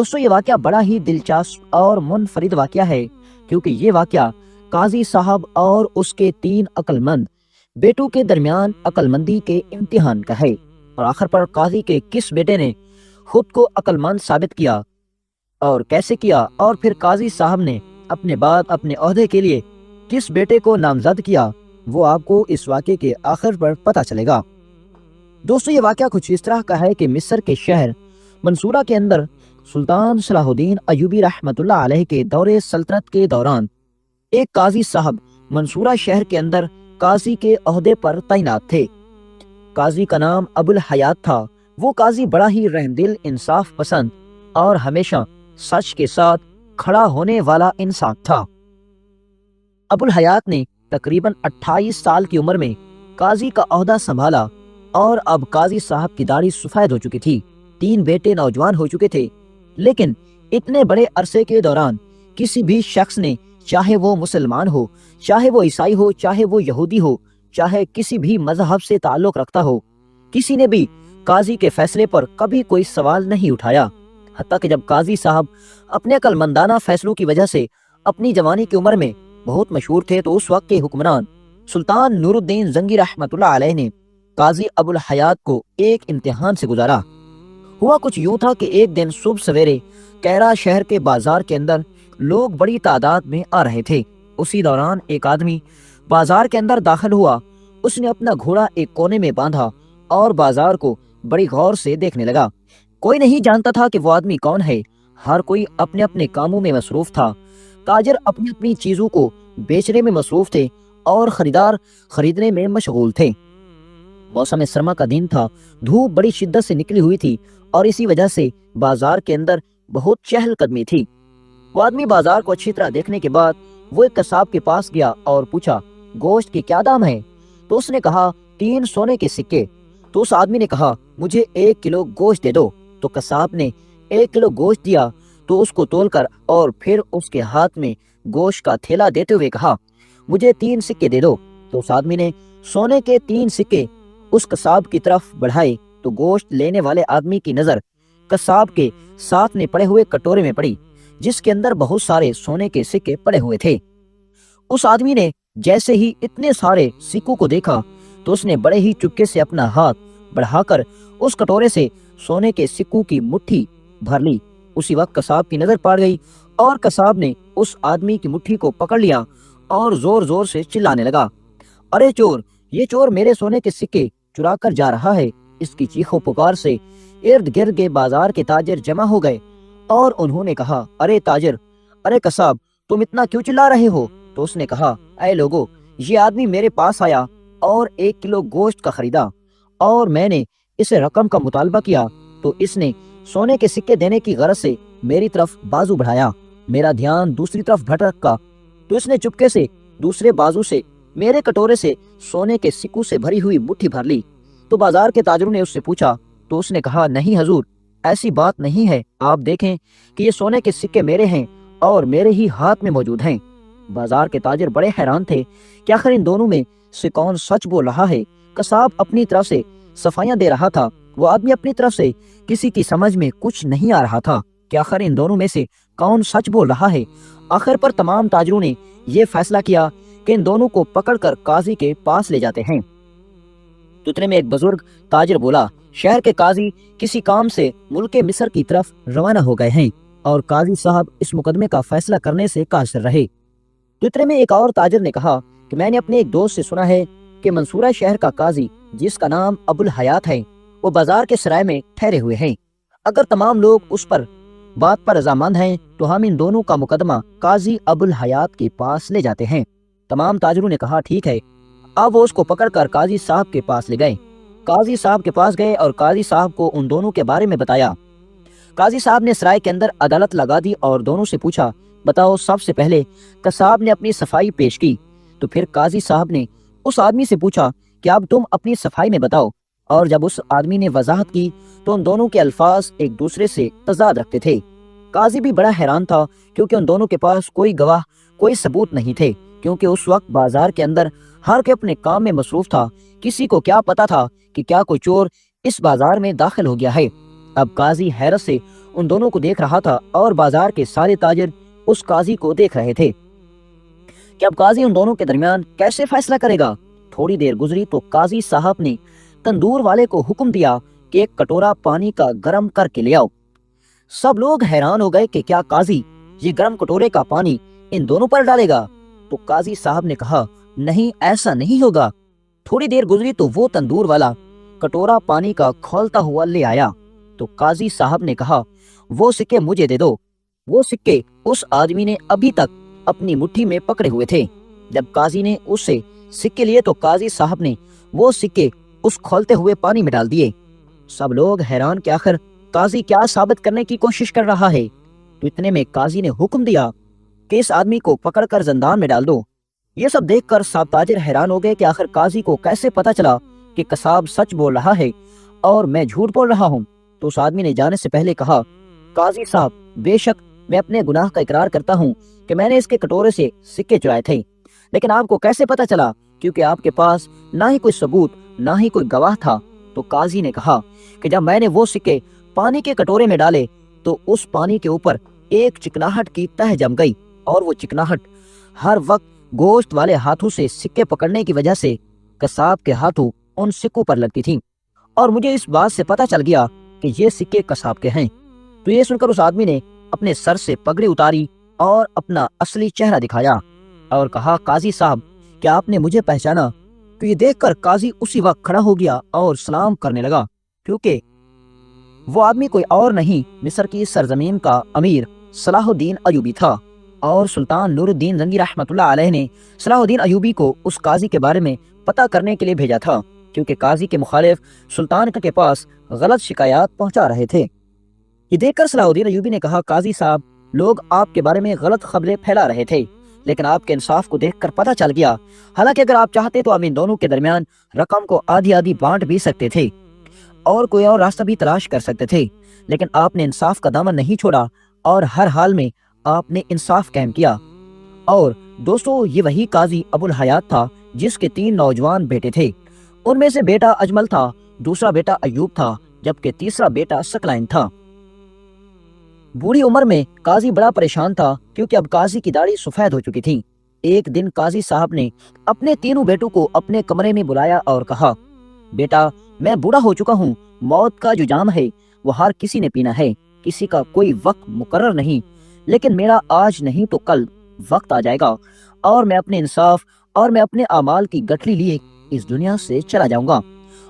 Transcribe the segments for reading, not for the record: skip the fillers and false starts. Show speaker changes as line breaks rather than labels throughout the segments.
دوستو یہ واقعہ بڑا ہی دلچسپ اور منفرد واقعہ ہے، کیونکہ یہ واقعہ قاضی صاحب اور اس کے 3 عقل مند بیٹوں کے درمیان عقل مندی کے امتحان کا ہے، اور آخر پر قاضی کے کس بیٹے نے خود کو عقل مند ثابت کیا اور کیسے کیا، اور پھر قاضی صاحب نے اپنے بعد اپنے عہدے کے لیے کس بیٹے کو نامزد کیا، وہ آپ کو اس واقعے کے آخر پر پتہ چلے گا۔ دوستو یہ واقعہ کچھ اس طرح کا ہے کہ مصر کے شہر منصورہ کے اندر سلطان صلاح الدین ایوبی رحمۃ اللہ علیہ کے دور سلطنت کے دوران ایک قاضی صاحب منصورہ شہر کے اندر قاضی کے عہدے پر تعینات تھے۔ قاضی کا نام ابو الحیات تھا۔ وہ قاضی بڑا ہی رحم دل، انصاف پسند اور ہمیشہ سچ کے ساتھ کھڑا ہونے والا انسان تھا۔ ابو الحیات نے تقریباً 28 سال کی عمر میں قاضی کا عہدہ سنبھالا، اور اب قاضی صاحب کی داڑھی سفید ہو چکی تھی، 3 بیٹے نوجوان ہو چکے تھے، لیکن اتنے بڑے عرصے کے دوران کسی بھی شخص نے، چاہے وہ مسلمان ہو، چاہے وہ عیسائی ہو، چاہے وہ یہودی ہو، چاہے کسی بھی مذہب سے تعلق رکھتا ہو، کسی نے بھی قاضی کے فیصلے پر کبھی کوئی سوال نہیں اٹھایا۔ حتیٰ کہ جب قاضی صاحب اپنے عقل مندانہ فیصلوں کی وجہ سے اپنی جوانی کی عمر میں بہت مشہور تھے، تو اس وقت کے حکمران سلطان نور الدین زنگی رحمۃ اللہ علیہ نے قاضی ابو الحیات کو ایک امتحان سے گزارا۔ ہوا کچھ یوں تھا کہ ایک دن صبح سویرے کیرا شہر کے بازار کے اندر لوگ بڑی تعداد میں آ رہے تھے۔ اسی دوران ایک آدمی بازار کے اندر داخل ہوا۔ اس نے اپنا گھوڑا ایک کونے میں باندھا اور بازار کو بڑی غور سے دیکھنے لگا۔ کوئی نہیں جانتا تھا کہ وہ آدمی کون ہے، ہر کوئی اپنے اپنے کاموں میں مصروف تھا۔ تاجر اپنی اپنی چیزوں کو بیچنے میں مصروف تھے اور خریدار خریدنے میں مشغول تھے۔ موسم سرما کا دن تھا، دھوپ بڑی شدت سے نکلی ہوئی تھی، اور اسی وجہ سے بازار کے اندر بہت چہل قدمی تھی۔ وہ آدمی بازار کو اچھی طرح دیکھنے کے بعد وہ ایک قصاب کے پاس گیا اور پوچھا، گوشت کے کیا دام ہے؟ تو اس نے کہا 3 سونے کے سکے۔ تو اس آدمی نے کہا مجھے 1 کلو گوشت دے دو۔ تو قصاب نے 1 کلو گوشت دیا، تو اس کو تول کر اور پھر اس کے ہاتھ میں گوشت کا تھیلا دیتے ہوئے کہا مجھے 3 سکے دے دو۔ تو اس آدمی نے سونے کے 3 سکے اس قصاب کی طرف بڑھائے، تو گوشت لینے والے آدمی کی نظر قصاب کے ساتھ میں پڑے ہوئے کٹورے میں پڑی، جس کے اندر بہت سارے سونے کے سکے پڑے ہوئے تھے۔ اس آدمی نے جیسے ہی اتنے سارے سکوں کو دیکھا، تو اس نے بڑے ہی چپکے سے اپنا ہاتھ بڑھا کر اس کٹورے سے سونے کے سکوں کی مٹھی بھر لی۔ اسی وقت قصاب کی نظر پڑ گئی، اور قصاب نے اس آدمی کی مٹھی کو پکڑ لیا اور زور زور سے چلانے لگا، ارے چور، یہ چور میرے سونے کے سکے چرا کر جا رہا ہے۔ اس کی چیخو پکار سے ارد گرد کے بازار کے تاجر جمع ہو گئے، اور انہوں نے کہا ارے تاجر، ارے قصاب، تم اتنا کیوں چلا رہے ہو؟ تو اس نے کہا اے لوگو، یہ آدمی میرے پاس آیا اور 1 کلو گوشت کا خریدا، اور میں نے اسے رقم کا مطالبہ کیا، تو اس نے سونے کے سکے دینے کی غرض سے میری طرف بازو بڑھایا۔ میرا دھیان دوسری طرف بھٹکا، تو اس نے چپکے سے دوسرے بازو سے میرے کٹورے سے سونے کے سکوں سے بھری ہوئی مٹھی بھر لی۔ تو بازار کے تاجروں نے اس سے پوچھا، تو اس نے کہا نہیں حضور، ایسی بات نہیں ہے، آپ دیکھیں کہ یہ سونے کے سکے میرے ہیں اور میرے ہی ہاتھ میں موجود ہیں۔ بازار کے تاجر بڑے حیران تھے کہ آخر ان دونوں میں سے کون سچ بول رہا ہے۔ قصاب اپنی طرف سے صفائیاں دے رہا تھا، وہ آدمی اپنی طرف سے کسی کی سمجھ میں کچھ نہیں آ رہا تھا کہ آخر ان دونوں میں سے کون سچ بول رہا ہے۔ آخر پر تمام تاجروں نے یہ فیصلہ کیا کہ ان دونوں کو پکڑ کر قاضی کے پاس لے جاتے ہیں۔ تو اتنے میں ایک بزرگ تاجر بولا، شہر کے قاضی کسی کام سے ملک مصر کی طرف روانہ ہو گئے ہیں، اور قاضی صاحب اس مقدمے کا فیصلہ کرنے سے قاصر رہے۔ تو اتنے میں ایک اور تاجر نے کہا کہ میں نے اپنے ایک دوست سے سنا ہے کہ منصورہ شہر کا قاضی، جس کا نام ابو الحیات ہے، وہ بازار کے سرائے میں ٹھہرے ہوئے ہیں۔ اگر تمام لوگ اس پر بات پر رضامند ہیں تو ہم ان دونوں کا مقدمہ قاضی ابو الحیات کے پاس لے جاتے ہیں۔ تمام تاجروں نے کہا ٹھیک ہے۔ اب وہ اس کو پکڑ کر قاضی صاحب کے پاس لے گئے۔ قاضی صاحب کے پاس گئے اور قاضی صاحب کو ان دونوں کے بارے میں بتایا۔ قاضی صاحب نے سرائے کے اندر عدالت لگا دی اور دونوں سے پوچھا، بتاؤ سب سے پہلے قصاب نے اپنی صفائی پیش کی، تو پھر قاضی صاحب نے اس آدمی سے پوچھا کہ اب تم اپنی صفائی میں بتاؤ، اور جب اس آدمی نے وضاحت کی تو ان دونوں کے الفاظ ایک دوسرے سے تضاد رکھتے تھے۔ قاضی بھی بڑا حیران تھا، کیونکہ ان دونوں کے پاس کوئی گواہ، کوئی ثبوت نہیں تھے، کیونکہ اس وقت بازار کے اندر ہر کوئی اپنے کام میں مصروف تھا۔ کسی کو کیا پتا تھا کہ کیا کوئی چور اس بازار میں داخل ہو گیا ہے۔ اب قاضی حیرت سے ان دونوں کو دیکھ رہا تھا اور بازار کے سارے تاجر اس قاضی کو دیکھ رہے تھے کہ اب قاضی ان دونوں کے درمیان کیسے فیصلہ کرے گا۔ تھوڑی دیر گزری تو قاضی صاحب نے تندور والے کو حکم دیا کہ ایک کٹورا پانی کا گرم کر کے لے آؤ۔ سب لوگ حیران ہو گئے کہ کیا قاضی یہ گرم کٹورے کا پانی ان دونوں پر ڈالے گا؟ تو قاضی صاحب نے کہا نہیں، ایسا نہیں ہوگا۔ تھوڑی دیر گزری تو وہ تندور والا کٹورا پانی کا کھولتا ہوا لے آیا تو قاضی صاحب نے کہا وہ سکے مجھے دے دو۔ وہ سکے اس آدمی نے ابھی تک اپنی مٹھی میں پکڑے ہوئے تھے۔ جب قاضی نے اس سے سکے لیے تو قاضی صاحب نے وہ سکے اس کھولتے ہوئے پانی میں ڈال دیے۔ سب لوگ حیران کہ آخر قاضی کیا ثابت کرنے کی کوشش کر رہا ہے۔ تو اتنے میں قاضی نے حکم دیا کہ اس آدمی کو پکڑ کر زندان میں ڈال دو۔ یہ سب دیکھ کر سب تاجر حیران ہو گئے کہ آخر قاضی کو کیسے پتا چلا کہ قصاب سچ بول رہا ہے اور میں جھوٹ بول رہا ہوں۔ تو اس آدمی نے جانے سے پہلے کہا قاضی صاحب، بے شک میں اپنے گناہ کا اقرار کرتا ہوں کہ میں نے اس کے کٹورے سے سکے چرائے تھے، لیکن آپ کو کیسے پتا چلا؟ کیونکہ آپ کے پاس نہ ہی کوئی ثبوت نہ ہی کوئی گواہ تھا۔ تو قاضی نے کہا کہ جب میں نے وہ سکے پانی کے کٹورے میں ڈالے تو اس پانی کے اوپر ایک چکناہٹ کی تہ جم گئی، اور وہ چکناہٹ ہر وقت گوشت والے ہاتھوں سے سکے پکڑنے کی وجہ سے قصاب کے ہاتھوں ان سکوں پر لگتی تھی، اور مجھے اس بات سے پتا چل گیا کہ یہ سکے قصاب کے ہیں۔ تو یہ سن کر اس آدمی نے اپنے سر سے پگڑی اتاری اور اپنا اصلی چہرہ دکھایا اور کہا قاضی صاحب، کیا آپ نے مجھے پہچانا؟ تو یہ دیکھ کر قاضی اسی وقت کھڑا ہو گیا اور سلام کرنے لگا، کیونکہ وہ آدمی کوئی اور نہیں، مصر کی سرزمین کا امیر صلاح الدین ایوبی تھا، اور سلطان نور الدین زنگی رحمۃ اللہ علیہ نے صلاح الدین ایوبی کو اس قاضی کے بارے میں پتہ کرنے کے لیے بھیجا تھا، کیونکہ قاضی کے مخالف سلطان کے پاس غلط شکایات پہنچا رہے تھے۔ یہ دیکھ کر صلاح الدین ایوبی نے کہا قاضی صاحب، لوگ آپ کے بارے میں غلط خبریں پھیلا رہے تھے، لیکن آپ کے انصاف کو دیکھ کر پتہ چل گیا، حالانکہ اگر آپ چاہتے تو ہم ان دونوں کے درمیان رقم کو آدھی آدھی بانٹ بھی سکتے تھے اور کوئی اور راستہ بھی تلاش کر سکتے تھے، لیکن آپ نے انصاف کا دامن نہیں چھوڑا اور ہر حال میں آپ نے انصاف قائم کیا۔ اور دوستو، یہ وہی قاضی ابو الحیات تھا جس کے 3 نوجوان بیٹے تھے۔ ان میں سے بیٹا اجمل تھا، دوسرا بیٹا ایوب تھا، جبکہ تیسرا بیٹا سکلائن تھا۔ بوڑھی عمر میں قاضی بڑا پریشان تھا، کیونکہ اب قاضی کی داڑھی سفید ہو چکی تھی۔ ایک دن قاضی صاحب نے اپنے تینوں بیٹوں کو اپنے کمرے میں بلایا اور کہا بیٹا، میں بوڑھا ہو چکا ہوں، موت کا جو جام ہے وہ ہر کسی نے پینا ہے، کسی کا کوئی وقت مقرر نہیں، لیکن میرا آج نہیں تو کل وقت آ جائے گا اور میں اپنے انصاف اور میں اپنے اعمال کی گٹھلی لیے اس دنیا سے چلا جاؤں گا،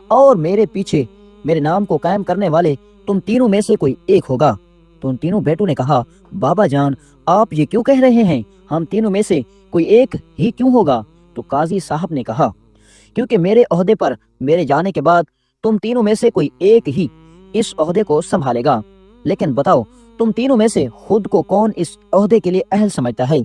اور میرے پیچھے میرے نام کو قائم کرنے والے تم تینوں میں سے کوئی ایک ہوگا۔ تو ان تینوں بیٹوں نے کہا بابا جان، آپ یہ کیوں کہہ رہے ہیں؟ ہم تینوں میں سے کوئی ایک ہی کیوں ہوگا؟ تو قاضی صاحب نے کہا کیونکہ میرے عہدے پر میرے جانے کے بعد تم تینوں میں سے کوئی ایک ہی اس عہدے کو سنبھالے گا، لیکن بتاؤ تم تینوں میں سے خود کو کون اس عہدے کے لیے اہل سمجھتا ہے؟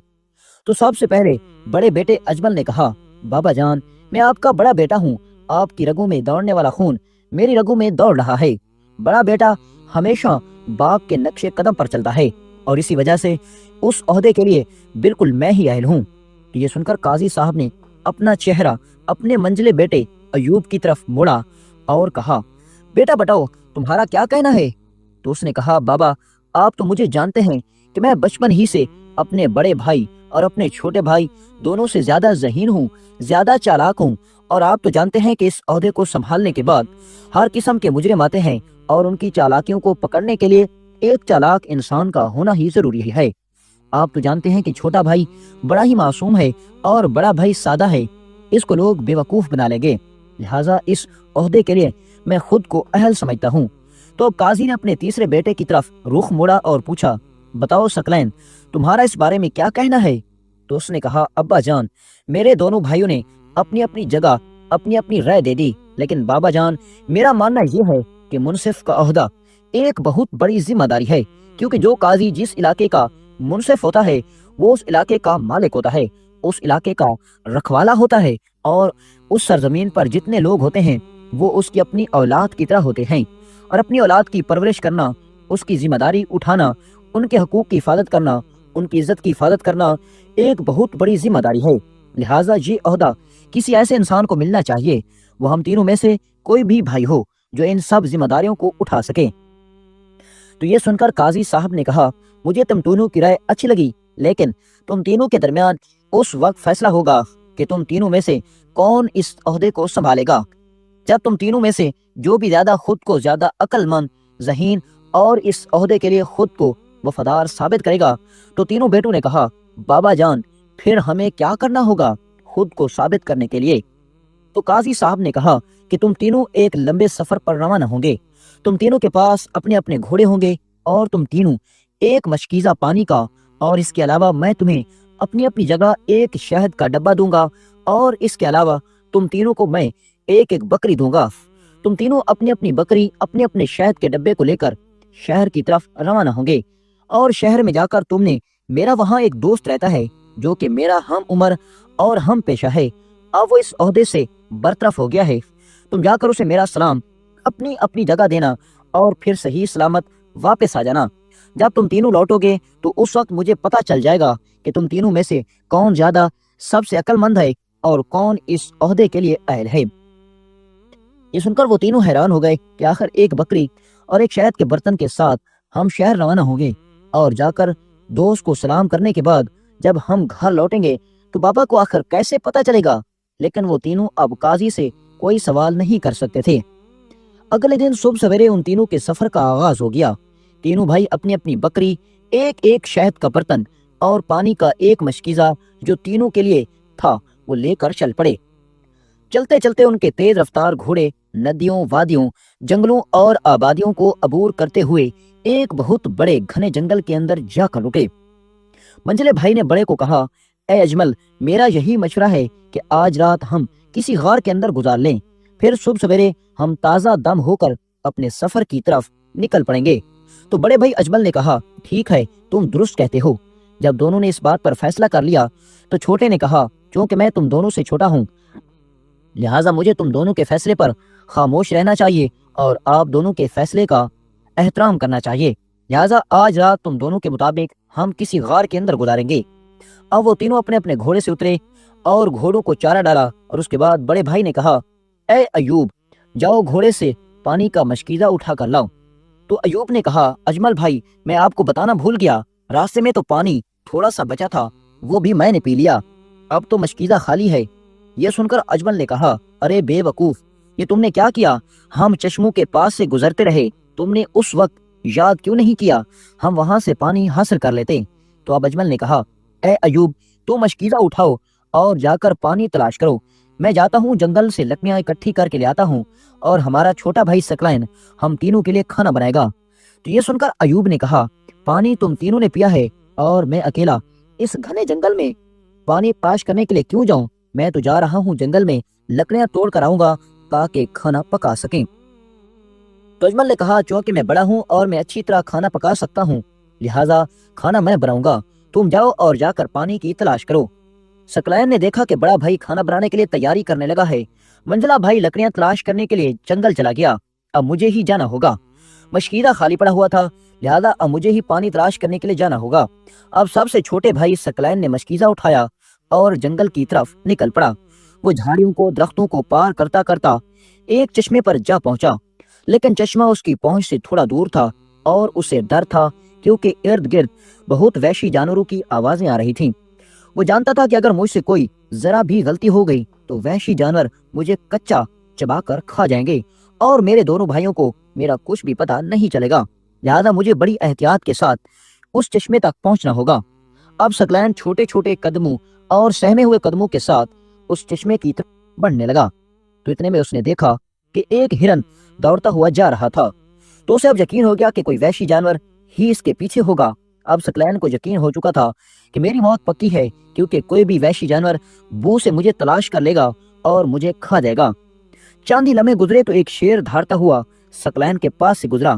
تو سب سے پہلے بڑے بیٹے اجمل نے کہا بابا جان، میں آپ کا بڑا بیٹا ہوں، آپ کی رگوں میں دوڑنے والا خون میری رگوں میں دوڑ رہا ہے، بڑا بیٹا ہمیشہ باپ کے نقش قدم پر چلتا ہے اور اسی وجہ سے اس عہدے کے لیے بالکل میں ہی اہل ہوں۔ تو یہ سن کر قاضی صاحب نے اپنا چہرہ اپنے منجلے بیٹے ایوب کی طرف موڑا اور کہا بیٹا بتاؤ تمہارا کیا کہنا ہے؟ تو اس نے کہا بابا، آپ تو مجھے جانتے ہیں کہ میں بچپن ہی سے اپنے بڑے بھائی اور اپنے چھوٹے بھائی دونوں سے زیادہ ذہین ہوں، زیادہ چالاک ہوں، اور آپ تو جانتے ہیں کہ اس عہدے کو سنبھالنے کے بعد ہر قسم کے مجرم آتے ہیں اور ان کی چالاکیوں کو پکڑنے کے لیے ایک چالاک انسان کا ہونا ہی ضروری ہے۔ آپ تو جانتے ہیں کہ چھوٹا بھائی بڑا ہی معصوم ہے اور بڑا بھائی سادہ ہے، اس کو لوگ بے وقوف بنا لیں گے، لہٰذا اس عہدے کے لیے میں خود کو اہل سمجھتا ہوں۔ تو قاضی نے اپنے تیسرے بیٹے کی طرف رخ موڑا اور پوچھا بتاؤ سکلین، تمہارا اس بارے میں کیا کہنا ہے؟ تو اس نے کہا ابا جان، میرے دونوں بھائیوں نے اپنی اپنی جگہ اپنی اپنی رائے دے دی، لیکن بابا جان میرا ماننا یہ ہے کہ منصف کا عہدہ ایک بہت بڑی ذمہ داری ہے، کیونکہ جو قاضی جس علاقے کا منصف ہوتا ہے وہ اس علاقے کا مالک ہوتا ہے، اس علاقے کا رکھوالا ہوتا ہے، اور اس سرزمین پر جتنے لوگ ہوتے ہیں وہ اس کی اپنی اولاد کی طرح ہوتے ہیں، اور اپنی اولاد کی پرورش کرنا، اس کی ذمہ داری اٹھانا، ان کے حقوق کی حفاظت کرنا، ان کی عزت کی حفاظت کرنا ایک بہت بڑی ذمہ داری ہے، لہٰذا یہ عہدہ کسی ایسے انسان کو ملنا چاہیے، وہ ہم تینوں میں سے کوئی بھی بھائی ہو جو ان سب ذمہ داریوں کو اٹھا سکے۔ تو یہ سن کر قاضی صاحب نے کہا مجھے تم دونوں کی رائے اچھی لگی، لیکن تم تینوں کے درمیان اس وقت فیصلہ ہوگا کہ تم تینوں میں سے کون اس عہدے کو سنبھالے گا۔ جب تم تینوں میں سے جو بھی زیادہ خود کو زیادہ عقل مند، ذہین اور اس عہدے کے لیے خود کو وفادار ثابت کرے گا، تو تینوں بیٹوں نے کہا بابا جان پھر ہمیں کیا کرنا ہوگا خود کو ثابت کرنے کے لیے؟ تو قاضی صاحب نے کہا کہ تم تینوں ایک لمبے سفر پر روانہ ہوں گے، تم تینوں کے پاس اپنے اپنے گھوڑے ہوں گے اور تم تینوں ایک مشکیزہ پانی کا، اور اس کے علاوہ میں تمہیں اپنی اپنی جگہ ایک شہد کا ڈبہ دوں گا، اور اس کے علاوہ تم تینوں کو میں ایک ایک بکری دوں گا۔ تم تینوں اپنی اپنی بکری اپنے اپنے شہد کے ڈبے کو لے کر شہر کی طرف روانہ ہوں گے، اور شہر میں جا کر تم نے میرا وہاں ایک دوست رہتا ہے جو کہ میرا ہم عمر اور ہم پیشہ ہے، اب وہ اس عہدے سے برطرف ہو گیا ہے، تم جا کر اسے میرا سلام اپنی اپنی جگہ دینا اور پھر صحیح سلامت واپس آ جانا۔ جب تم تینوں لوٹو گے تو اس وقت مجھے پتہ چل جائے گا کہ تم تینوں میں سے کون زیادہ سب سے عقل مند ہے اور کون اس عہدے کے لیے اہل ہے۔ یہ سن کر وہ تینوں حیران ہو گئے کہ آخر ایک بکری اور ایک شہد کے برتن کے ساتھ ہم شہر روانہ ہوں گے، اور جا کر دوست کو سلام کرنے کے بعد جب ہم گھر لوٹیں گے تو بابا کو آخر کیسے پتہ چلے گا؟ لیکن وہ تینوں اب قاضی سے کوئی سوال نہیں کر سکتے تھے۔ اگلے دن صبح سویرے ان تینوں کے سفر کا آغاز ہو گیا۔ تینوں بھائی اپنی اپنی بکری، ایک ایک شہد کا برتن اور پانی کا ایک مشکیزہ جو تینوں کے لیے تھا وہ لے کر چل پڑے۔ چلتے چلتے ان کے تیز رفتار گھوڑے ندیوں، وادیوں، جنگلوں اور آبادیوں کو عبور کرتے ہوئے ایک بہت بڑے گھنے جنگل کے اندر جا کر رکے۔ منجلے بھائی نے بڑے کو کہا اے اجمل، میرا یہی مشورہ ہے کہ آج رات ہم کسی غار کے اندر گزار لیں، پھر صبح سویرے ہم تازہ دم ہو کر اپنے سفر کی طرف نکل پڑیں گے۔ تو بڑے بھائی اجمل نے کہا ٹھیک ہے، تم درست کہتے ہو۔ جب دونوں نے اس بات پر فیصلہ کر لیا تو چھوٹے نے کہا چونکہ میں تم دونوں سے چھوٹا ہوں لہٰذا مجھے تم دونوں کے فیصلے پر خاموش رہنا چاہیے اور آپ دونوں کے فیصلے کا احترام کرنا چاہیے، لہٰذا آج رات تم دونوں کے مطابق ہم کسی غار کے اندر گزاریں گے۔ اب وہ تینوں اپنے اپنے گھوڑے سے اترے اور گھوڑوں کو چارہ ڈالا، اور اس کے بعد بڑے بھائی نے کہا اے ایوب، جاؤ گھوڑے سے پانی کا مشکیزہ اٹھا کر لاؤ۔ تو ایوب نے کہا اجمل بھائی، میں آپ کو بتانا بھول گیا، راستے میں تو پانی تھوڑا سا بچا تھا، وہ بھی میں نے پی لیا، اب تو مشکیزہ خالی ہے۔ یہ سن کر اجمل نے کہا ارے بے وقوف، یہ تم نے کیا کیا؟ ہم چشموں کے پاس سے گزرتے رہے، تم نے اس وقت یاد کیوں نہیں کیا؟ ہم وہاں سے پانی حاصل کر لیتے۔ تو اب اجمل نے کہا اے ایوب، تو مشکیزہ اٹھاؤ اور جا کر پانی تلاش کرو، میں جاتا ہوں جنگل سے لکڑیاں اکٹھی کر کے لے آتا ہوں، اور ہمارا چھوٹا بھائی سکلائن ہم تینوں کے لیے کھانا بنائے گا۔ تو یہ سن کر ایوب نے کہا پانی تم تینوں نے پیا ہے اور میں اکیلا اس گھنے جنگل میں پانی تلاش کرنے کے لیے کیوں جاؤں؟ میں تو جا رہا ہوں جنگل میں لکڑیاں توڑ کر آؤں گا تاکہ کھانا پکا سکیں۔ تو اجمل نے کہا چونکہ میں بڑا ہوں اور میں اچھی طرح کھانا پکا سکتا ہوں لہٰذا کھانا میں بناؤں گا، تم جاؤ اور جا کر پانی کی تلاش کرو۔ سکلائن نے دیکھا کہ بڑا بھائی کھانا بنانے کے لیے تیاری کرنے لگا ہے، منجلا بھائی لکڑیاں تلاش کرنے کے لیے جنگل چلا گیا، اب مجھے ہی جانا ہوگا، مشکیزہ خالی پڑا ہوا تھا لہذا اب مجھے ہی پانی تلاش کرنے کے لیے جانا ہوگا۔ اب سب سے چھوٹے بھائی سکلائن نے مشکیزہ اٹھایا اور جنگل کی طرف نکل پڑا۔ وہ جھاڑیوں کو، درختوں کو پار کرتا کرتا ایک چشمے پر جا پہنچا، لیکن چشمہ اس کی پہنچ سے تھوڑا دور تھا اور اسے ڈر تھا کیونکہ ارد گرد بہت وحشی جانوروں کی آوازیں آ رہی تھیں۔ وہ جانتا تھا کہ اگر مجھ سے کوئی ذرا بھی غلطی ہو گئی تو وحشی جانور مجھے کچا چبا کر کھا جائیں گے اور میرے دونوں بھائیوں کو میرا کچھ بھی پتہ نہیں چلے گا، لہذا مجھے بڑی احتیاط کے ساتھ اس چشمے تک پہنچنا ہوگا۔ اب سکلائن چھوٹے چھوٹے قدموں اور سہمے ہوئے قدموں کے ساتھ اس چشمے کی طرف بڑھنے لگا، تو اتنے میں اس نے دیکھا کہ ایک ہرن دوڑتا ہوا جا رہا تھا، تو اسے اب یقین ہو گیا کہ کوئی وحشی جانور ہی اس کے پیچھے ہوگا۔ اب سکلائن کو یقین ہو چکا تھا کہ میری موت پکی ہے کیونکہ کوئی بھی وحشی جانور بو سے مجھے تلاش کر لے گا اور مجھے کھا جائے گا۔ چاند ہی لمحے گزرے تو ایک شیر دھاڑتا ہوا سکلائن کے پاس سے گزرا،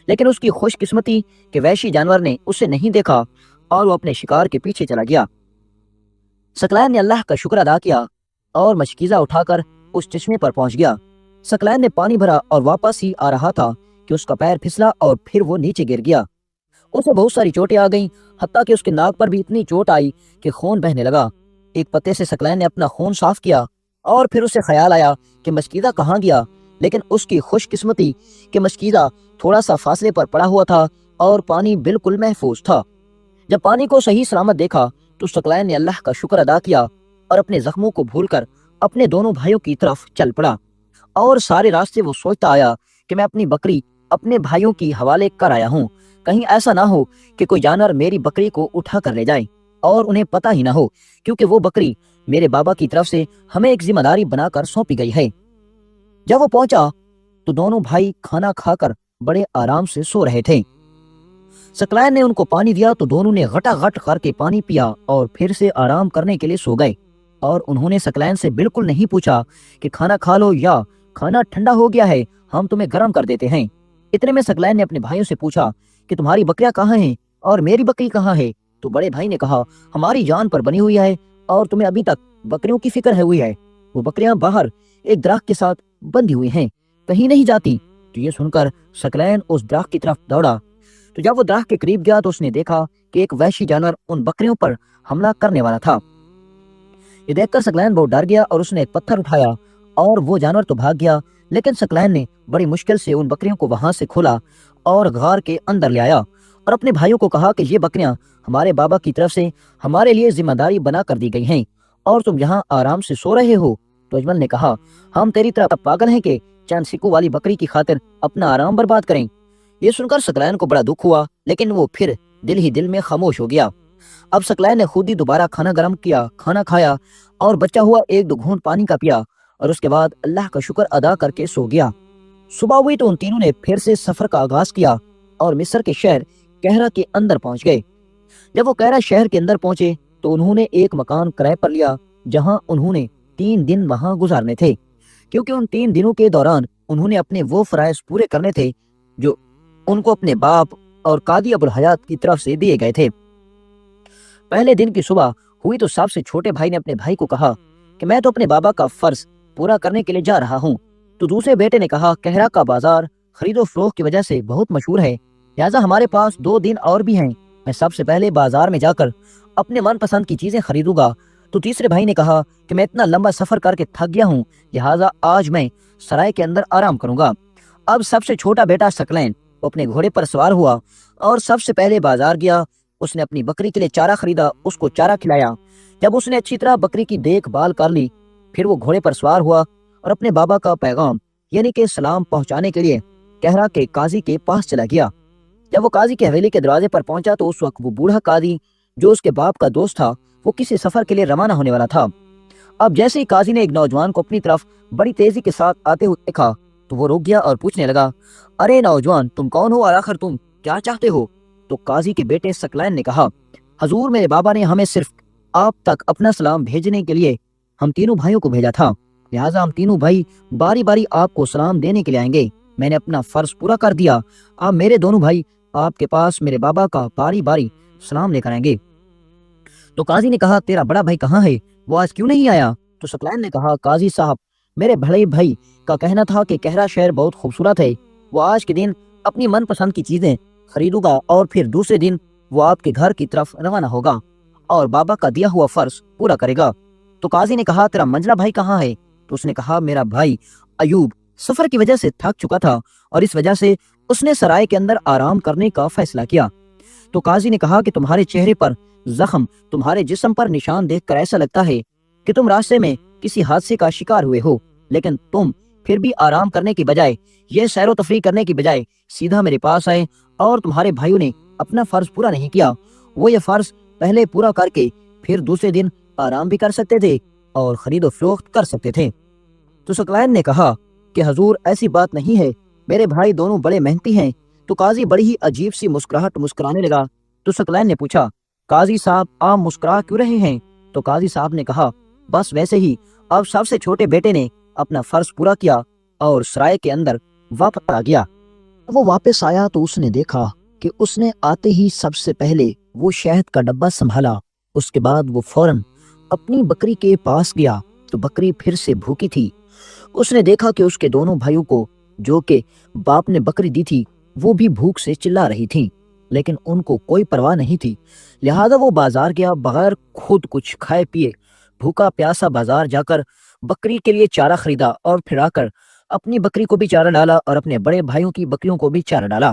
لیکن اس کی خوش قسمتی کہ وحشی جانور نے اسے نہیں دیکھا اور وہ اپنے شکار کے پیچھے چلا گیا۔ سکلائن نے اللہ کا شکر ادا کیا اور مشکیزہ اٹھا کر اس چشمے پر پہنچ گیا۔ سکلائن نے پانی بھرا اور واپس ہی آ رہا تھا کہ اس کا پیر پھسلا اور پھر وہ نیچے گر گیا۔ اسے بہت ساری چوٹیں آ گئیں، حتیٰ کہ اس کے ناک پر بھی اتنی چوٹ آئی کہ خون بہنے لگا۔ ایک پتے سے سکلائن نے اپنا خون صاف کیا اور پھر اسے خیال آیا کہ مشکیزہ کہاں گیا، لیکن اس کی خوش قسمتی کہ مشکیزہ تھوڑا سا فاصلے پر پڑا ہوا تھا اور پانی بالکل محفوظ تھا۔ جب پانی کو صحیح سلامت دیکھا تو ثقلین نے اللہ کا شکر ادا کیا اور اپنے زخموں کو بھول کر اپنے دونوں بھائیوں کی طرف چل پڑا، اور سارے راستے وہ سوچتا آیا کہ میں اپنی بکری اپنے بھائیوں کی حوالے کر آیا ہوں، کہیں ایسا نہ ہو کہ کوئی جانور میری بکری کو اٹھا کر لے جائے اور انہیں پتہ ہی نہ ہو، کیونکہ وہ بکری میرے بابا کی طرف سے ہمیں ایک ذمہ داری بنا کر سونپی گئی ہے۔ جب وہ پہنچا تو دونوں بھائی کھانا کھا کر بڑے آرام سے سو رہے تھے۔ ثقلین نے ان کو پانی دیا تو دونوں نے غٹا غٹ کر کے پانی پیا اور پھر سے آرام کرنے کے لیے سو گئے، اور انہوں نے ثقلین سے بالکل نہیں پوچھا کہ کھانا کھا لو یا کھانا ٹھنڈا ہو گیا ہے، ہم تمہیں گرم کر دیتے ہیں۔ اتنے میں ثقلین نے اپنے بھائیوں سے پوچھا کہ تمہاری بکریاں کہاں ہیں اور میری بکری کہاں ہے؟ تو بڑے بھائی نے کہا ہماری جان پر بنی ہوئی ہے اور تمہیں ابھی تک بکریوں کی فکر ہے ہوئی ہے، وہ بکریاں باہر ایک درخت کے ساتھ بندھی ہوئی ہیں، کہیں نہیں جاتی۔ تو یہ سن کر ثقلین اس درخت کی طرف دوڑا، تو جب وہ درخت کے قریب گیا تو اس نے دیکھا کہ ایک وحشی جانور ان بکریوں پر حملہ کرنے والا تھا۔ یہ دیکھ کر ثقلین بہت ڈر گیا اور اس نے ایک پتھر اٹھایا اور وہ جانور تو بھاگ گیا، لیکن ثقلین نے بڑی مشکل سے ان بکریوں کو وہاں سے کھولا اور غار کے اندر لے آیا اور اپنے بھائیوں کو کہا کہ یہ بکریاں ہمارے بابا کی طرف سے ہمارے لیے ذمہ داری بنا کر دی گئی ہیں اور تم یہاں آرام سے سو رہے ہو۔ تو اجمل نے کہا ہم تیری طرح پاگل ہیں کہ چند سکوں والی بکری کی خاطر اپنا آرام برباد کریں۔ یہ سن کر ثقلین کو بڑا دکھ ہوا، لیکن وہ پھر دل ہی دل میں خاموش ہو گیا۔ اب ثقلین نے خود ہی دوبارہ کھانا گرم کیا، کھانا کھایا اور بچا ہوا ایک دو گھونٹ پانی کا پیا اور اس کے بعد اللہ کا شکر ادا کر کے سو گیا۔ صبح ہوئی تو ان تینوں نے پھر سے سفر کا آغاز کیا اور مصر کے شہر کہرہ کے اندر پہنچ گئے۔ جب وہ کہرہ شہر کے اندر پہنچے تو انہوں نے ایک مکان کرائے پر لیا جہاں انہوں نے 3 دن وہاں گزارنے تھے، کیونکہ ان 3 دنوں کے دوران انہوں نے اپنے وہ فرائض پورے کرنے تھے جو ان کو اپنے باپ اور قاضی ابوالحیات کی طرف سے دیے گئے تھے۔ پہلے دن کی صبح ہوئی تو سب سے چھوٹے بھائی نے اپنے بھائی کو کہا کہ میں تو اپنے بابا کا فرض پورا کرنے کے لیے جا رہا ہوں۔ تو دوسرے بیٹے نے کہا کہرہ کا بازار خرید و فروخت کی وجہ سے بہت مشہور ہے، لہٰذا ہمارے پاس 2 دن اور بھی ہیں، میں سب سے پہلے بازار میں جا کر اپنے من پسند کی چیزیں خریدوں گا۔ تو تیسرے بھائی نے کہا کہ میں اتنا لمبا سفر کر کے تھک گیا ہوں، لہٰذا آج میں سرائے کے اندر آرام کروں گا۔ اب سب سے چھوٹا بیٹا ثقلین وہ اپنے گھوڑے پر سوار ہوا اور سب سے پہلے بازار گیا۔ اس نے اپنی بکری کے لیے چارہ خریدا، اس کو چارہ کھلایا۔ جب اس نے اچھی طرح بکری کی دیکھ بھال کر لی، پھر وہ گھوڑے پر سوار ہوا اور اپنے بابا کا پیغام یعنی کہ سلام پہنچانے کے لیے کہرہ کے قاضی کے پاس چلا گیا۔ جب وہ قاضی کی حویلی کے دروازے پر پہنچا تو اس وقت وہ بوڑھا قاضی جو اس کے باپ کا دوست تھا وہ کسی سفر کے لیے روانہ ہونے والا تھا۔ اب جیسے ہی قاضی نے ایک نوجوان کو اپنی طرف بڑی تیزی کے ساتھ آتے ہوئے دیکھا تو وہ رک گیا اور پوچھنے لگا ارے نوجوان تم کون ہو اور آخر تم کیا چاہتے ہو؟ تو قاضی کے بیٹے ثقلین نے کہا حضور میرے بابا نے ہمیں صرف آپ تک اپنا سلام بھیجنے کے لیے ہم تینوں بھائیوں کو بھیجا تھا، لہٰذا ہم تینوں بھائی باری باری آپ کو سلام دینے کے لیے آئیں گے۔ میں نے اپنا فرض پورا کر دیا، اب میرے دونوں بھائی آپ کے پاس میرے بابا کا باری باری سلام لے کر آئیں گے۔ تو قاضی نے کہا تیرا بڑا بھائی کہاں ہے، وہ آج کیوں نہیں آیا؟ تو ثقلین نے کہا قاضی صاحب میرے بڑے بھائی کا کہنا تھا کہ کہرہ شہر بہت خوبصورت ہے، وہ آج کے دن اپنی من پسند کی چیزیں خریدوں گا اور پھر دوسرے دن وہ آپ کے گھر کی طرف روانہ ہوگا اور بابا کا دیا ہوا فرض پورا کرے گا۔ تو قاضی نے کہا تیرا منجلا بھائی کہاں ہے؟ تو اس نے کہا میرا بھائی ایوب سفر کی وجہ سے تھک چکا تھا اور اس وجہ سے اس نے سرائے کے اندر آرام کرنے کا فیصلہ کیا۔ تو قاضی نے کہا کہ تمہارے چہرے پر زخم تمہارے جسم پر نشان دیکھ کر ایسا لگتا ہے کہ تم راستے میں کسی حادثے کا شکار ہوئے ہو، لیکن تم پھر بھی آرام کرنے کی بجائے یہ سیر و تفریح کرنے کی بجائے سیدھا میرے پاس آئے، اور تمہارے بھائیوں نے اپنا فرض پورا نہیں کیا، وہ یہ فرض پہلے پورا کر کے پھر دوسرے دن آرام بھی کر سکتے تھے اور خرید و فروخت کر سکتے تھے۔ تو ثقلین نے کہا کہ حضور ایسی بات نہیں ہے، میرے بھائی دونوں بڑے محنتی ہیں۔ تو قاضی بڑی ہی عجیب سی مسکراہٹ مسکرانے لگا۔ تو ثقلین نے پوچھا قاضی صاحب آپ مسکرا کیوں رہے ہیں؟ تو قاضی صاحب نے کہا بس ویسے ہی، اب سب سے چھوٹے بیٹے نے اپنا فرض پورا کیا اور سرائے کے اندر واپس آ گیا۔ وہ واپس آیا تو اس نے دیکھا کہ اس نے آتے ہی سب سے پہلے وہ شہد کا ڈبہ سنبھالا، اس کے بعد وہ فوراً اپنی بکری کے پاس گیا تو بکری پھر سے بھوکی تھی۔ اس نے دیکھا کہ اس کے دونوں بھائیوں کو جو کہ باپ نے بکری دی تھی وہ بھی بھوک سے چلا رہی تھی، لیکن ان کو کوئی پرواہ نہیں تھی، لہذا وہ بازار گیا بغیر خود کچھ کھائے پیے، بھوکا پیاسا بازار جا کر بکری کے لیے چارہ خریدا اور پھر آ کر اپنی بکری کو بھی چارہ ڈالا اور اپنے بڑے بھائیوں کی بکریوں کو بھی چارہ ڈالا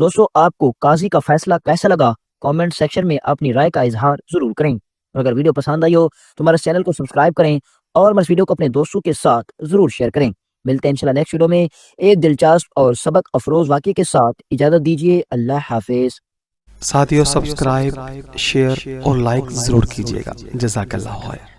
دوستو آپ کو قاضی کا فیصلہ کیسا لگا کامنٹ سیکشن میں اپنی رائے کا اظہار ضرور کریں، اور اگر ویڈیو پسند آئی ہو تو ہمارے چینل کو سبسکرائب کریں اور ہمارے ویڈیو کو اپنے دوستوں کے ساتھ ضرور شیئر کریں۔ ملتے ہیں انشاءاللہ نیکسٹ ویڈیو میں ایک دلچسپ اور سبق افروز واقعے کے ساتھ۔ اجازت دیجیے، اللہ حافظ۔
ساتھیو سبسکرائب، شیئر اور لائک ضرور کیجیے گا۔ جزاک اللہ خیر۔